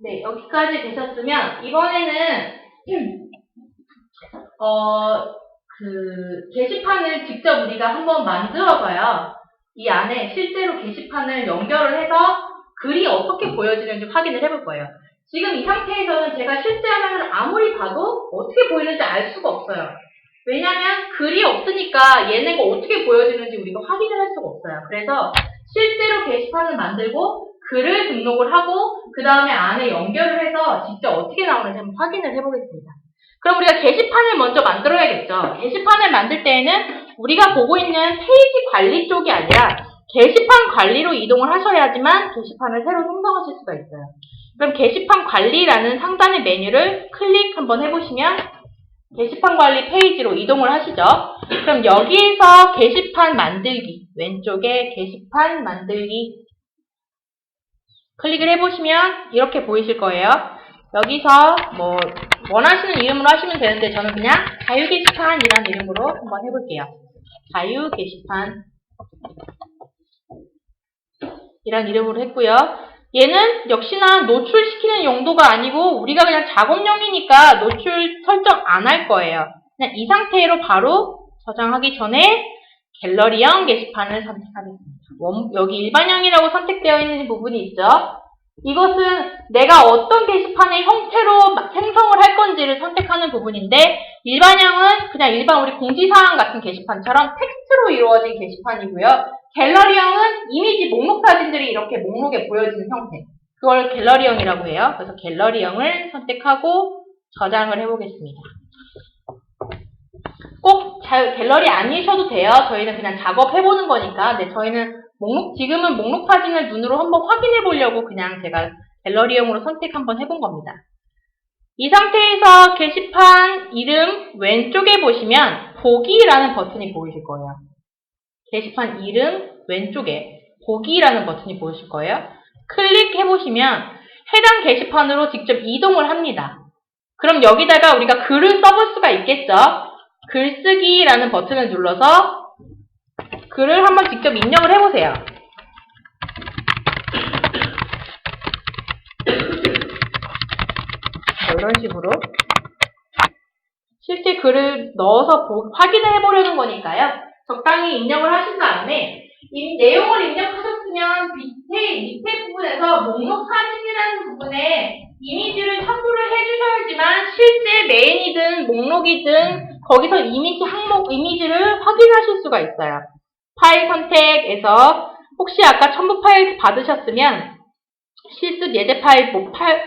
네, 여기까지 되셨으면 이번에는 게시판을 직접 우리가 한번 만들어봐요. 이 안에 실제로 게시판을 연결을 해서 글이 어떻게 보여지는지 확인을 해볼 거예요. 지금 이 상태에서는 제가 실제 화면을 아무리 봐도 어떻게 보이는지 알 수가 없어요. 왜냐면 글이 없으니까 얘네가 어떻게 보여지는지 우리가 확인을 할 수가 없어요. 그래서 실제로 게시판을 만들고 글을 등록을 하고 그 다음에 안에 연결을 해서 직접 어떻게 나오는지 한번 확인을 해보겠습니다. 그럼 우리가 게시판을 먼저 만들어야겠죠. 게시판을 만들 때에는 우리가 보고 있는 페이지 관리 쪽이 아니라 게시판 관리로 이동을 하셔야지만 게시판을 새로 생성하실 수가 있어요. 그럼 게시판 관리라는 상단의 메뉴를 클릭 한번 해보시면 게시판 관리 페이지로 이동을 하시죠. 그럼 여기에서 게시판 만들기, 왼쪽에 게시판 만들기 클릭을 해보시면 이렇게 보이실 거예요. 여기서 뭐 원하시는 이름으로 하시면 되는데 저는 그냥 자유 게시판이라는 이름으로 한번 해볼게요. 자유 게시판 이란 이름으로 했고요. 얘는 역시나 노출시키는 용도가 아니고 우리가 그냥 작업용이니까 노출 설정 안 할 거예요. 그냥 이 상태로 바로 저장하기 전에 갤러리형 게시판을 선택하겠습니다. 여기 일반형이라고 선택되어 있는 부분이 있죠. 이것은 내가 어떤 게시판의 형태로 생성을 할 건지를 선택하는 부분인데 일반형은 그냥 일반 우리 공지사항 같은 게시판처럼 텍스트로 이루어진 게시판이고요. 갤러리형은 이미지 목록 사진들이 이렇게 목록에 보여지는 형태. 그걸 갤러리형이라고 해요. 그래서 갤러리형을 선택하고 저장을 해보겠습니다. 꼭 갤러리 아니셔도 돼요. 저희는 그냥 작업해보는 거니까. 근데 저희는 지금은 목록 사진을 눈으로 한번 확인해 보려고 그냥 제가 갤러리형으로 선택 한번 해본 겁니다. 이 상태에서 게시판 이름 왼쪽에 보시면 보기라는 버튼이 보이실 거예요. 게시판 이름 왼쪽에 보기라는 버튼이 보이실 거예요. 클릭해 보시면 해당 게시판으로 직접 이동을 합니다. 그럼 여기다가 우리가 글을 써볼 수가 있겠죠? 글쓰기라는 버튼을 눌러서 글을 한번 직접 입력을 해보세요. 이런 식으로 실제 글을 넣어서 확인을 해보려는 거니까요. 적당히 입력을 하신 다음에 이 내용을 입력하셨으면 밑에 부분에서 목록 사진이라는 부분에 이미지를 첨부를 해주셔야지만 실제 메인이든 목록이든 거기서 이미지를 확인하실 수가 있어요. 파일 선택에서 혹시 아까 첨부 파일 받으셨으면 실습 예제 파일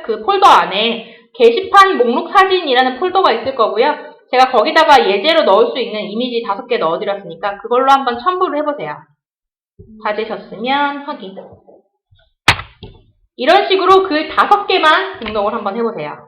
그 폴더 안에 게시판 목록 사진이라는 폴더가 있을 거고요. 제가 거기다가 예제로 넣을 수 있는 이미지 5개 넣어드렸으니까 그걸로 한번 첨부를 해보세요. 받으셨으면 확인. 이런 식으로 글 5개만 등록을 한번 해보세요.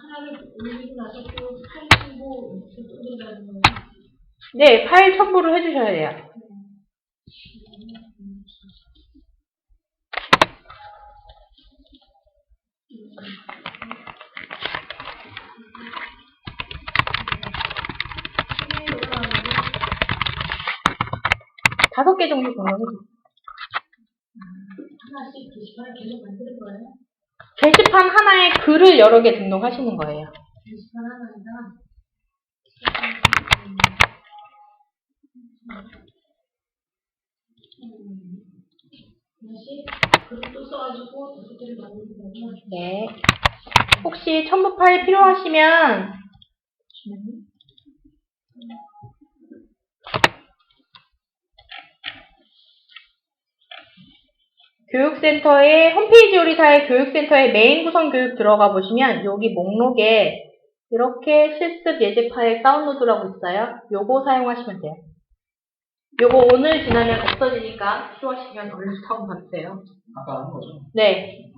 하나를 올리고 나서 또 파일 첨부 해드리는 거예요? 네, 파일 첨부를 해주셔야 돼요. 다섯 개 정도 등록해주세요. 하나씩 게시판을 계속 만드는 거예요? 게시판 하나에 글을 여러 개 등록하시는 거예요. 게시판 하나에다 하나씩 글을 또 써가지고 5개를 만드는 거예요? 네. 혹시 첨부 파일 필요하시면 교육센터의 홈페이지 요리사의 교육센터의 메인 구성 교육 들어가 보시면 여기 목록에 이렇게 실습 예제 파일 다운로드라고 있어요. 요거 사용하시면 돼요. 요거 오늘 지나면 없어지니까 필요하시면 얼른 한번 봐주세요. 아까 한 거죠? 네.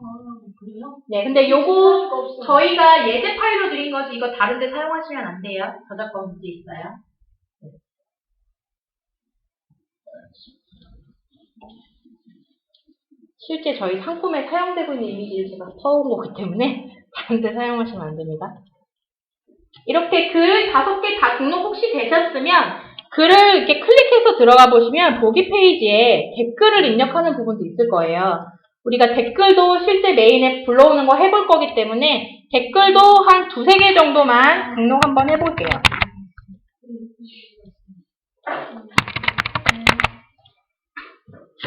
그래요? 네, 근데 요거 저희가 예제 파일로 드린 거지 이거 다른 데 사용하시면 안 돼요. 저작권 문제 있어요. 실제 저희 상품에 사용되고 있는 이미지를 제가 써온 거기 때문에 다른 데 사용하시면 안 됩니다. 이렇게 글 5개 다 등록 혹시 되셨으면 글을 이렇게 클릭해서 들어가 보시면 보기 페이지에 댓글을 입력하는 부분도 있을 거예요. 우리가 댓글도 실제 메인에 불러오는 거 해볼 거기 때문에 댓글도 한 2-3개 정도만 등록 한번 해볼게요.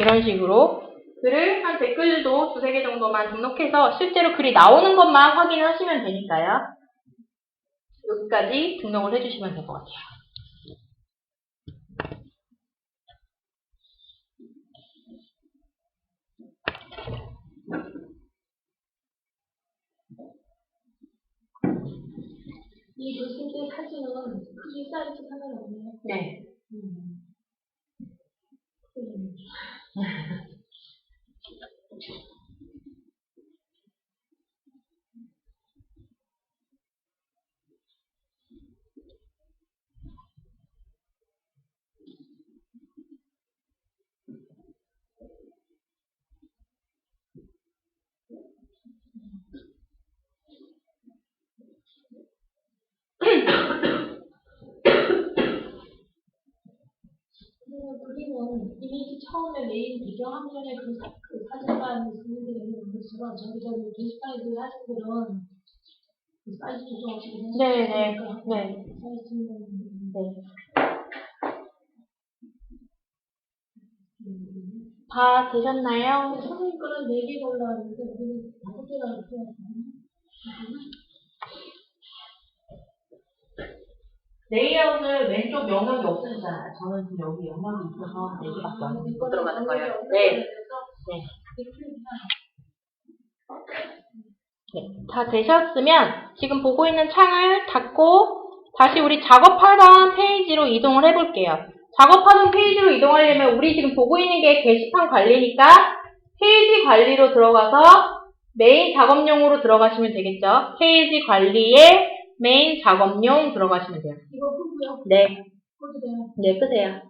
이런 식으로 글을 한 댓글도 2-3개 정도만 등록해서 실제로 글이 나오는 것만 확인하시면 되니까요. 여기까지 등록을 해주시면 될 것 같아요. 이 교수님들 사진은 크기 사이즈 상관없네요. 네. 그림은 이미지 처음에 메인 배경 화면에 그 사진만 있는 데 있는 것처럼 저기 게시판에 그 사진들은 그 사이즈 조정 없이 그냥 네. 사이즈는 다 되셨나요? 선생님 거는 4개 올라왔는데 우리는 5개가 있어요. 레이아웃을 왼쪽 영역이 없으시잖아요. 저는 지금 여기 영역이 있어서 4개밖에 못 들어가는 거예요. 네. 다 되셨으면 지금 보고 있는 창을 닫고 다시 우리 작업하던 페이지로 이동을 해볼게요. 작업하던 페이지로 이동하려면 우리 지금 보고 있는 게 게시판 관리니까 페이지 관리로 들어가서 메인 작업용으로 들어가시면 되겠죠. 페이지 관리에 메인 작업용 들어가시면 돼요. 이거 끄고요? 네. 끄도 돼요? 네, 끄세요.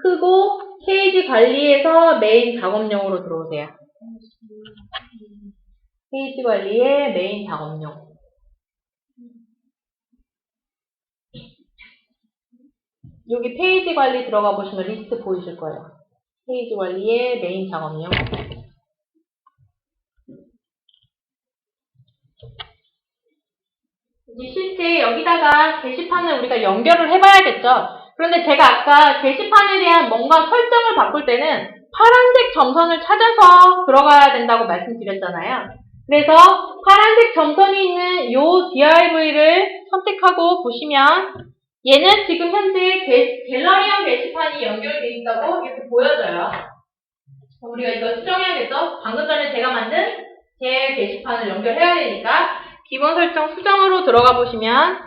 크고 페이지 관리에서 메인 작업용으로 들어오세요. 페이지 관리에 메인 작업용. 여기 페이지 관리 들어가 보시면 리스트 보이실 거예요. 페이지 관리에 메인 작업용. 이제 실제 여기다가 게시판을 우리가 연결을 해봐야겠죠. 그런데 제가 아까 게시판에 대한 뭔가 설정을 바꿀 때는 파란색 점선을 찾아서 들어가야 된다고 말씀드렸잖아요. 그래서 파란색 점선이 있는 이 div를 선택하고 보시면 얘는 지금 현재 갤러리형 게시판이 연결되어 있다고 이렇게 보여져요. 우리가 이거 수정해야겠죠? 방금 전에 제가 만든 제 게시판을 연결해야 되니까 기본 설정 수정으로 들어가 보시면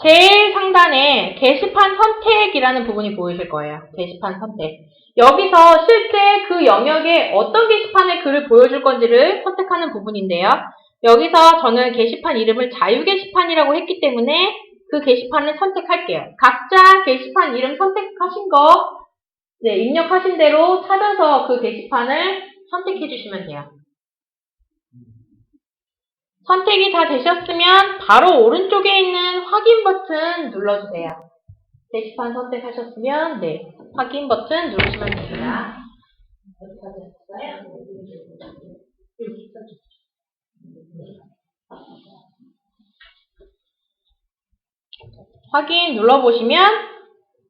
제일 상단에 게시판 선택이라는 부분이 보이실 거예요. 게시판 선택. 여기서 실제 그 영역에 어떤 게시판에 글을 보여줄 건지를 선택하는 부분인데요. 여기서 저는 게시판 이름을 자유 게시판이라고 했기 때문에 그 게시판을 선택할게요. 각자 게시판 이름 선택하신 거 입력하신 대로 찾아서 그 게시판을 선택해 주시면 돼요. 선택이 다 되셨으면 바로 오른쪽에 있는 확인 버튼 눌러주세요. 게시판 선택하셨으면 확인 버튼 누르시면 됩니다. 어디까지 했어요? 확인 눌러보시면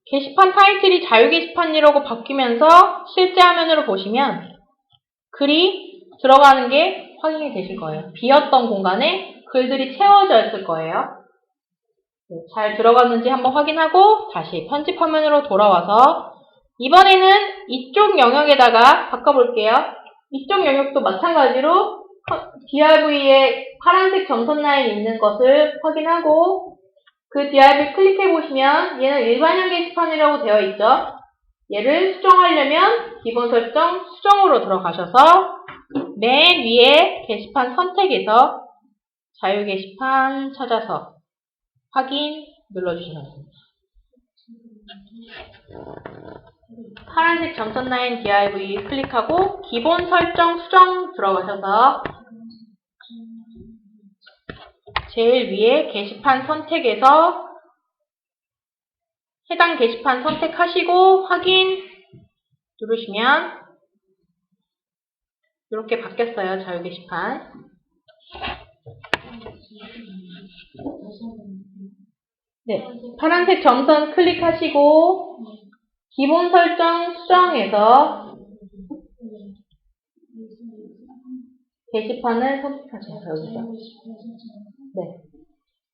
게시판 타이틀이 자유 게시판이라고 바뀌면서 실제 화면으로 보시면 글이 들어가는 게 확인이 되실 거예요. 비었던 공간에 글들이 채워져 있을 거예요. 잘 들어갔는지 한번 확인하고 다시 편집 화면으로 돌아와서 이번에는 이쪽 영역에다가 바꿔볼게요. 이쪽 영역도 마찬가지로 DRV에 파란색 점선 라인 있는 것을 확인하고 그 DRV 클릭해보시면 얘는 일반형 게시판이라고 되어 있죠. 얘를 수정하려면 기본 설정 수정으로 들어가셔서 맨 위에 게시판 선택에서 자유 게시판 찾아서 확인 눌러주시면 됩니다. 파란색 점선 라인 div 클릭하고 기본 설정 수정 들어가셔서 제일 위에 게시판 선택에서 해당 게시판 선택하시고 확인 누르시면 이렇게 바뀌었어요. 자유 게시판. 네, 파란색 점선 클릭하시고 기본 설정 수정에서 게시판을 선택하세요. 여기서. 네.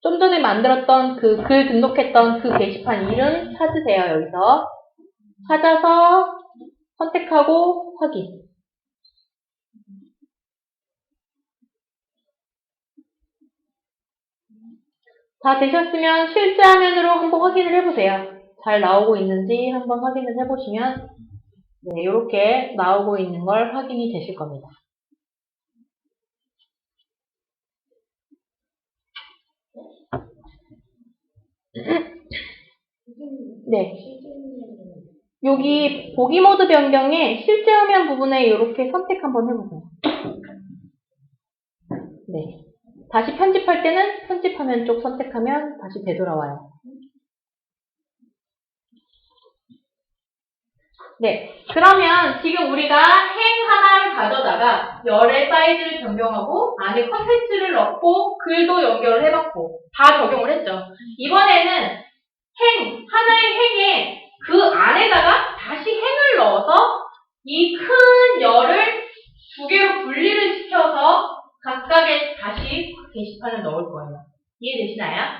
좀 전에 만들었던 그 글 등록했던 그 게시판 이름 찾으세요. 여기서. 찾아서 선택하고 확인. 다 되셨으면 실제 화면으로 한번 확인을 해보세요. 잘 나오고 있는지 한번 확인을 해보시면 네, 이렇게 나오고 있는 걸 확인이 되실 겁니다. 네. 여기 보기 모드 변경에 실제 화면 부분에 이렇게 선택 한번 해보세요. 네. 다시 편집할 때는 편집화면 쪽 선택하면 다시 되돌아와요. 네. 그러면 지금 우리가 행 하나를 가져다가 열의 사이즈를 변경하고 안에 컨텐츠를 넣고 글도 연결을 해봤고 다 적용을 했죠. 이번에는 하나의 행에 그 안에다가 다시 행을 넣어서 이 큰 열을 두 개로 분리를 시켜서 각각의 다시 게시판을 넣을 거예요. 이해되시나요?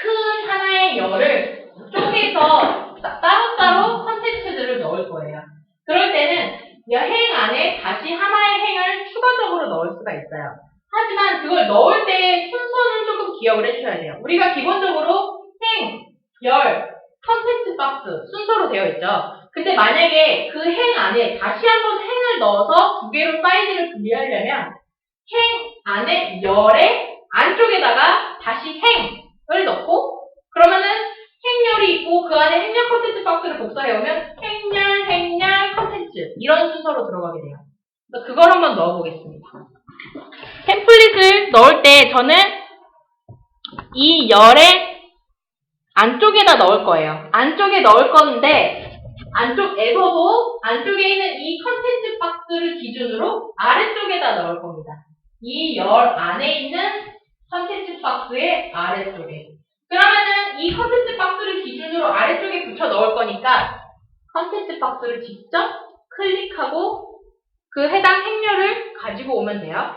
큰 하나의 열을 쪼개서 따로따로 컨텐츠들을 넣을 거예요. 그럴 때는 이 행 안에 다시 하나의 행을 추가적으로 넣을 수가 있어요. 하지만 그걸 넣을 때 순서는 조금 기억을 해주셔야 돼요. 우리가 기본적으로 행, 열, 컨텐츠 박스 순서로 되어 있죠. 근데 만약에 그 행 안에 다시 한번 행을 넣어서 두 개로 사이즈를 분리하려면 행 안에 열의 안쪽에다가 다시 행을 넣고 그러면은 행열이 있고 그 안에 행열 컨텐츠 박스를 복사해오면 행열 컨텐츠 이런 순서로 들어가게 돼요. 그래서 그걸 한번 넣어보겠습니다. 템플릿을 넣을 때 저는 이 열의 안쪽에다 넣을 거예요. 안쪽에 넣을 건데 안쪽에서도 안쪽에 있는 이 컨텐츠 박스를 기준으로 아래쪽에다 넣을 겁니다. 이 열 안에 있는 컨텐츠 박스의 아래쪽에. 그러면은 이 컨텐츠 박스를 기준으로 아래쪽에 붙여 넣을 거니까 컨텐츠 박스를 직접 클릭하고 그 해당 행렬을 가지고 오면 돼요.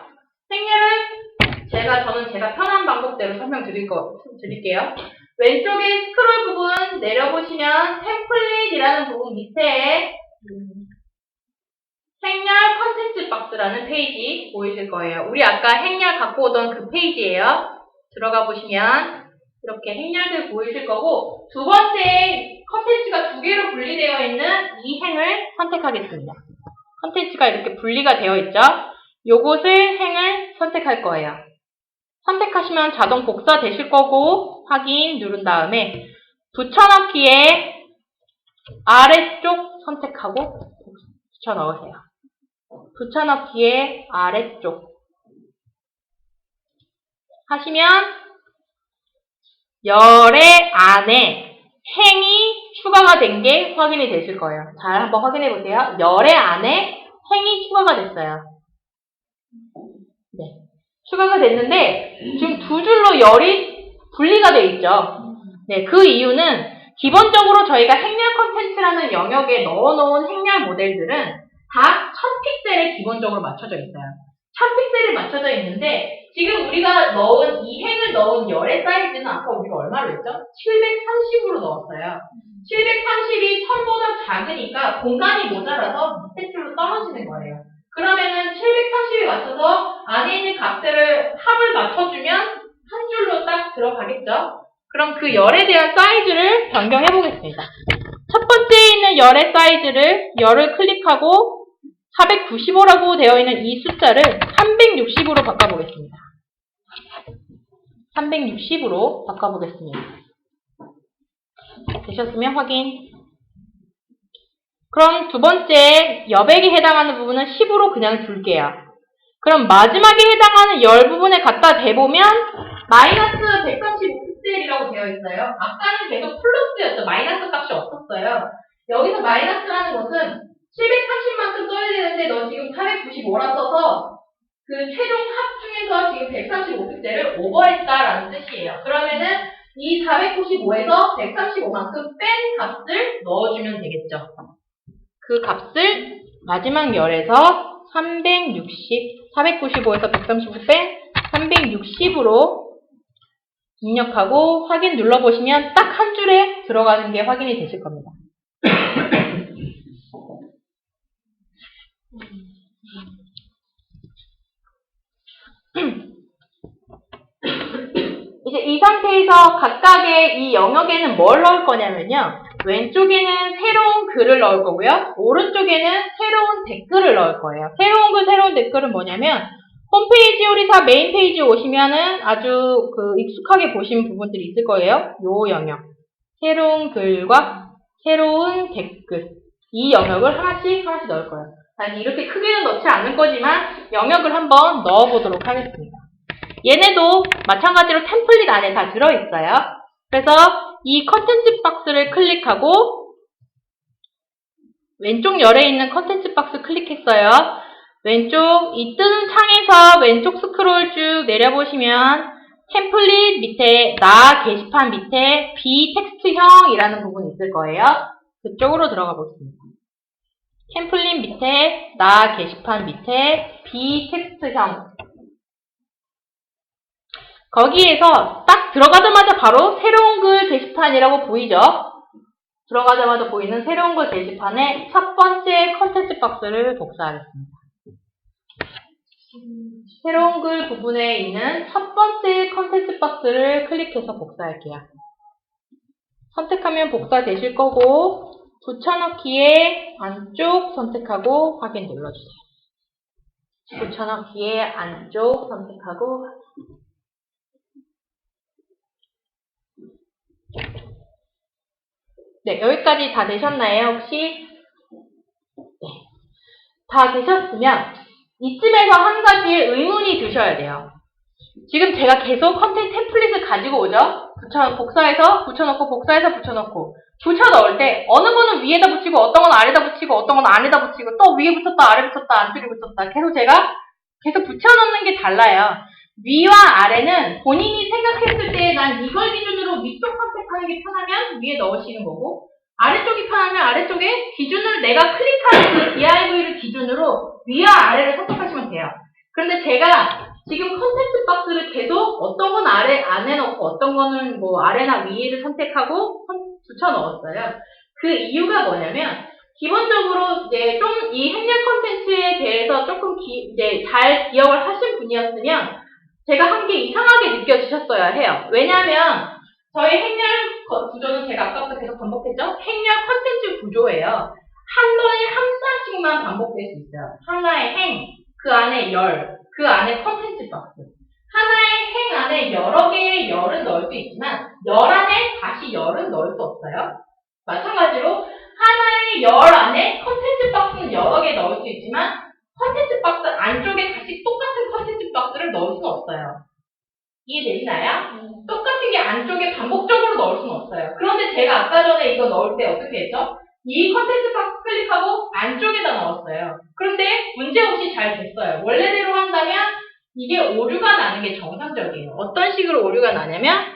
행렬을 저는 제가 편한 방법대로 설명드릴게요. 왼쪽에 스크롤 부분 내려보시면 템플릿이라는 부분 밑에 행렬 컨텐츠 박스라는 페이지 보이실 거예요. 우리 아까 행렬 갖고 오던 그 페이지예요. 들어가 보시면 이렇게 행렬들 보이실 거고 두 번째 컨텐츠가 두 개로 분리되어 있는 이 행을 선택하겠습니다. 컨텐츠가 이렇게 분리가 되어 있죠. 요것을 행을 선택할 거예요. 선택하시면 자동 복사 되실 거고 확인 누른 다음에 붙여넣기에 아래쪽 선택하고 붙여 넣으세요. 붙여넣기에 아래쪽 하시면 열의 안에 행이 추가가 된 게 확인이 되실 거예요. 잘 한번 확인해 보세요. 열의 안에 행이 추가가 됐어요. 네. 추가가 됐는데 지금 두 줄로 열이 분리가 되어 있죠. 네, 그 이유는 기본적으로 저희가 행렬 컨텐츠라는 영역에 넣어놓은 행렬 모델들은 다 1000픽셀에 기본적으로 맞춰져 있어요. 1000픽셀에 맞춰져 있는데 지금 우리가 이 행을 넣은 열의 사이즈는 아까 우리가 얼마로 했죠? 730으로 넣었어요. 730이 1000보다 작으니까 공간이 모자라서 밑에 줄로 떨어지는 거예요. 그러면은 730에 맞춰서 안에 있는 값들을 합을 맞춰주면 한 줄로 딱 들어가겠죠? 그럼 그 열에 대한 사이즈를 변경해 보겠습니다. 첫 번째에 있는 열의 사이즈를 열을 클릭하고 495라고 되어 있는 이 숫자를 360으로 바꿔보겠습니다. 360으로 바꿔보겠습니다. 되셨으면 확인. 그럼 두 번째 여백에 해당하는 부분은 10으로 그냥 줄게요. 그럼 마지막에 해당하는 열 부분에 갖다 대보면 마이너스 135픽셀이라고 되어 있어요. 아까는 계속 플러스였죠. 마이너스 값이 없었어요. 여기서 마이너스라는 것은 730만큼 써야 되는데 너 지금 495라 써서 그 최종 합 중에서 지금 135픽셀을 오버했다라는 뜻이에요. 그러면은 이 495에서 135만큼 뺀 값을 넣어주면 되겠죠. 그 값을 마지막 열에서 495에서 135 뺀 360으로 입력하고 확인 눌러보시면 딱 한 줄에 들어가는 게 확인이 되실 겁니다. 이제 이 상태에서 각각의 이 영역에는 뭘 넣을 거냐면요. 왼쪽에는 새로운 글을 넣을 거고요. 오른쪽에는 새로운 댓글을 넣을 거예요. 새로운 글, 새로운 댓글은 뭐냐면 홈페이지 요리사 메인 페이지에 오시면은 아주 익숙하게 보신 부분들이 있을 거예요. 요 영역. 새로운 글과 새로운 댓글. 이 영역을 하나씩 넣을 거예요. 아니, 이렇게 크게는 넣지 않을 거지만 영역을 한번 넣어보도록 하겠습니다. 얘네도 마찬가지로 템플릿 안에 다 들어있어요. 그래서 이 컨텐츠 박스를 클릭하고 왼쪽 열에 있는 컨텐츠 박스 클릭했어요. 왼쪽 이 뜨는 창에서 왼쪽 스크롤 쭉 내려보시면 템플릿 밑에 나 게시판 밑에 비텍스트형이라는 부분이 있을 거예요. 그쪽으로 들어가 보겠습니다. 템플릿 밑에 나 게시판 밑에 비텍스트형 거기에서 딱 들어가자마자 바로 새로운 글 게시판이라고 보이죠? 들어가자마자 보이는 새로운 글 게시판에 첫 번째 컨텐츠 박스를 복사하겠습니다. 새로운 글 부분에 있는 첫 번째 컨텐츠 박스를 클릭해서 복사할게요. 선택하면 복사되실 거고 붙여넣기에 안쪽 선택하고 확인 눌러주세요. 붙여넣기에 안쪽 선택하고 네, 여기까지 다 되셨나요, 혹시? 네. 다 되셨으면 이쯤에서 한 가지 의문이 드셔야 돼요. 지금 제가 계속 컨텐츠 템플릿을 가지고 오죠? 복사해서 붙여넣고, 복사해서 붙여넣고. 붙여 넣을 때 어느 거는 위에다 붙이고, 어떤 건 아래다 붙이고, 어떤 건 안에다 붙이고, 또 위에 붙였다, 아래 붙였다, 안쪽에 붙였다. 계속 제가 붙여넣는 게 달라요. 위와 아래는 본인이 생각했을 때 난 이걸 기준으로 위쪽 선택하는 게 편하면 위에 넣으시는 거고 아래쪽이 편하면 아래쪽에 기준을 내가 클릭하는 그 DIV를 기준으로 위와 아래를 선택하시면 돼요. 그런데 제가 지금 컨텐츠 박스를 계속 어떤 건 안에 넣고 어떤 거는 뭐 아래나 위에를 선택하고 붙여 넣었어요. 그 이유가 뭐냐면 기본적으로 이제 좀 이 행렬 컨텐츠에 대해서 조금 이제 잘 기억을 하신 분이었으면 제가 한 게 이상하게 느껴지셨어야 해요. 왜냐하면 저희 행렬 구조는 제가 아까부터 계속 반복했죠? 행렬 컨텐츠 구조예요. 한 번에 한 쌍씩만 반복될 수 있어요. 하나의 행, 그 안에 열, 그 안에 컨텐츠 박스. 하나의 행 안에 여러 개의 열은 넣을 수 있지만 열 안에 다시 열은 넣을 수 없어요. 마찬가지로 하나의 열 안에 컨텐츠 박스는 여러 개 넣을 수 있지만 컨텐츠 박스 안쪽에 다시 똑같은 컨텐츠 박스를 넣을 수는 없어요. 이해되시나요? 똑같은 게 안쪽에 반복적으로 넣을 수는 없어요. 그런데 제가 아까 전에 이거 넣을 때 어떻게 했죠? 이 컨텐츠 박스 클릭하고 안쪽에다 넣었어요. 그런데 문제없이 잘 됐어요. 원래대로 한다면 이게 오류가 나는 게 정상적이에요. 어떤 식으로 오류가 나냐면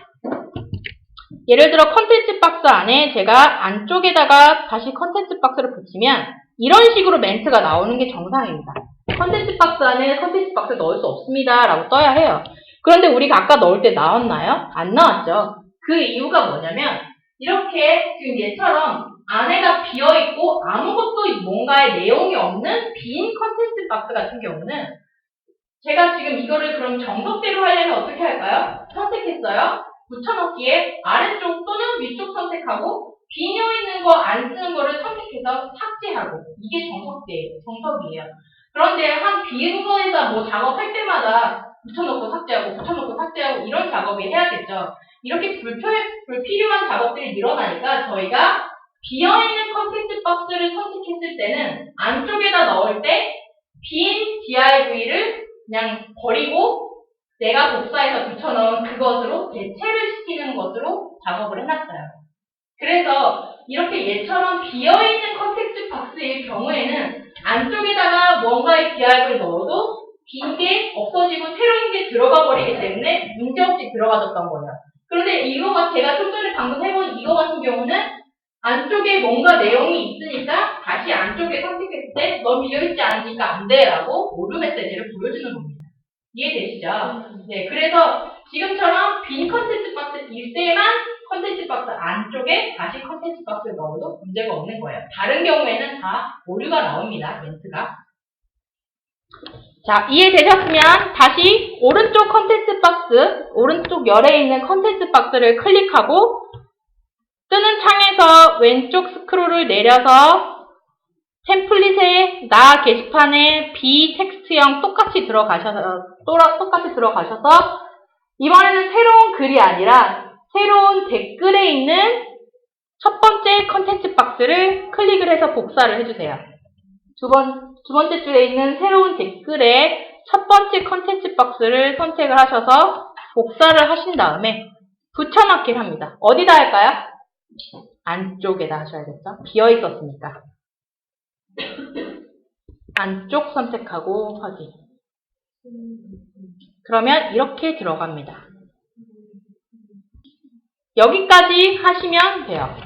예를 들어 컨텐츠 박스 안에 제가 안쪽에다가 다시 컨텐츠 박스를 붙이면 이런 식으로 멘트가 나오는 게 정상입니다. 컨텐츠 박스 안에 컨텐츠 박스를 넣을 수 없습니다 라고 떠야 해요. 그런데 우리가 아까 넣을 때 나왔나요? 안 나왔죠. 그 이유가 뭐냐면 이렇게 지금 얘처럼 안에가 비어있고 아무것도 뭔가의 내용이 없는 빈 컨텐츠 박스 같은 경우는 제가 지금 이거를 그럼 정석대로 하려면 어떻게 할까요? 선택했어요. 붙여넣기에 아래쪽 또는 위쪽 선택하고 비어있는 거 안 쓰는 거를 선택해서 삭제하고 이게 정석이에요. 그런데 한 빈 거에다 뭐 작업할 때마다 붙여넣고 삭제하고 이런 작업이 해야겠죠. 이렇게 불필요한 작업들이 일어나니까 저희가 비어있는 컨텐츠 박스를 선택했을 때는 안쪽에다 넣을 때 빈 DIV를 그냥 버리고 내가 복사해서 붙여넣은 그것으로 대체를 시키는 것으로 작업을 해놨어요. 그래서 이렇게 얘처럼 비어있는 컨텍스트 박스일 경우에는 안쪽에다가 뭔가의 DIV를 넣어도 빈 게 없어지고 새로운 게 들어가 버리기 때문에 문제없이 들어가졌던 거예요. 그런데 이거가 제가 좀 전에 방금 해본 이거 같은 경우는 안쪽에 뭔가 내용이 있으니까 다시 안쪽에 선택했을 때 넌 비어있지 않으니까 안 돼 라고 오류 메시지를 보여주는 겁니다. 이해되시죠? 네, 그래서 지금처럼 빈 컨텐츠 박스일 때만 컨텐츠 박스 안쪽에 다시 컨텐츠 박스를 넣어도 문제가 없는 거예요. 다른 경우에는 다 오류가 나옵니다. 멘트가. 자, 이해되셨으면 다시 오른쪽 컨텐츠 박스, 오른쪽 열에 있는 컨텐츠 박스를 클릭하고 뜨는 창에서 왼쪽 스크롤을 내려서 템플릿에 나 게시판에 B 텍스트형 똑같이 들어가셔서 이번에는 새로운 글이 아니라 새로운 댓글에 있는 첫 번째 컨텐츠 박스를 클릭을 해서 복사를 해주세요. 두 번째 줄에 있는 새로운 댓글에 첫 번째 컨텐츠 박스를 선택을 하셔서 복사를 하신 다음에 붙여넣기를 합니다. 어디다 할까요? 안쪽에다 하셔야겠죠? 비어 있었으니까. 안쪽 선택하고 확인. 그러면 이렇게 들어갑니다. 여기까지 하시면 돼요.